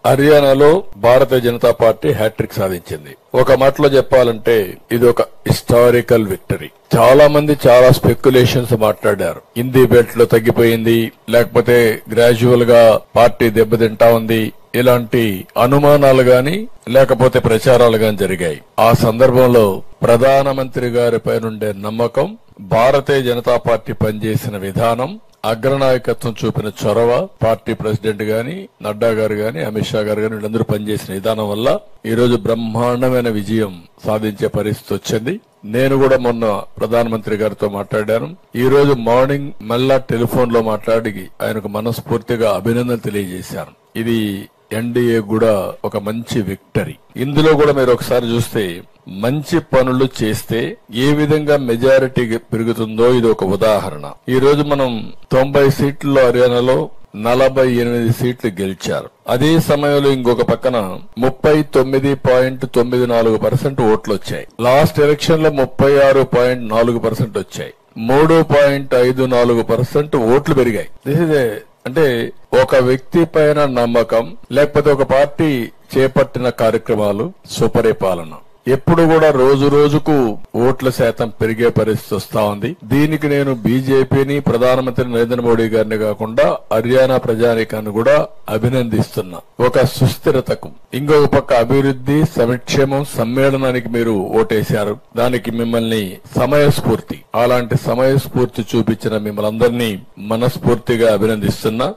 హర్యానాలో Bharatiya Janata party hat trick సాధించింది. ఒక మాటలో చెప్పాలంటే ఇది ఒక హిస్టారికల్ విక్టరీ. చాలా మంది చాలా స్పెక్యులేషన్స్ మాట్లాడారు. హిందీ బెల్ట్ లో తగ్గిపోయింది, లేకపోతే గ్రాడ్యువల్ గా పార్టీ దెబ్బతింటా ఉంది, ఇలాంటి అనుమానాలు గాని లేకపోతే ప్రచారాలు గాని జరిగాయి. ఆ సందర్భంలో ప్రధానమంత్రి గారిపై నుండే నమ్మకం, భారతీయ జనతా పార్టీ పనిచేసిన విధానం, అగ్రనాయకత్వం చూపిన చొరవ, పార్టీ ప్రెసిడెంట్ గాని, నడ్డా గారు గాని, అమిత్ షా గారు గాని వీళ్ళందరూ పనిచేసిన విధానం వల్ల ఈ రోజు బ్రహ్మాండమైన విజయం సాధించే పరిస్థితి వచ్చింది. నేను కూడా మొన్న ప్రధానమంత్రి గారితో మాట్లాడాను. ఈ రోజు మార్నింగ్ మళ్ళా టెలిఫోన్ లో మాట్లాడి ఆయనకు మనస్ఫూర్తిగా అభినందనలు తెలియజేశాను. ఇది ఎన్డీఏ కూడా ఒక మంచి విక్టరీ. ఇందులో కూడా మీరు ఒకసారి చూస్తే మంచి పనులు చేస్తే ఏ విధంగా మెజారిటీ పెరుగుతుందో ఇది ఒక ఉదాహరణ. ఈ రోజు మనం 90 సీట్లలో హర్యానాలో 48 సీట్లు గెలిచారు. అదే సమయంలో ఇంకొక పక్కన 39.94% ఓట్లు వచ్చాయి. లాస్ట్ ఎలక్షన్ లో 36.4% వచ్చాయి. 3.54% ఓట్లు పెరిగాయి. అంటే ఒక వ్యక్తి పైన నమ్మకం, లేకపోతే ఒక పార్టీ చేపట్టిన కార్యక్రమాలు, సుపరిపాలన ఎప్పుడు కూడా రోజు రోజుకు ఓట్ల శాతం పెరిగే పరిస్థితి వస్తా ఉంది. దీనికి నేను బీజేపీని, ప్రధానమంత్రి నరేంద్ర మోడీ గారిని కాకుండా హర్యానా ప్రజానీకాన్ని కూడా అభినందిస్తున్నా. ఒక సుస్థిరతకు, ఇంకొక పక్క అభివృద్ధి, సంక్షేమం, సమ్మేళనానికి మీరు ఓటేశారు. దానికి మిమ్మల్ని సమయస్ఫూర్తి, అలాంటి సమయస్ఫూర్తి చూపించిన మిమ్మల్ని అందరినీ మనస్ఫూర్తిగా అభినందిస్తున్నా.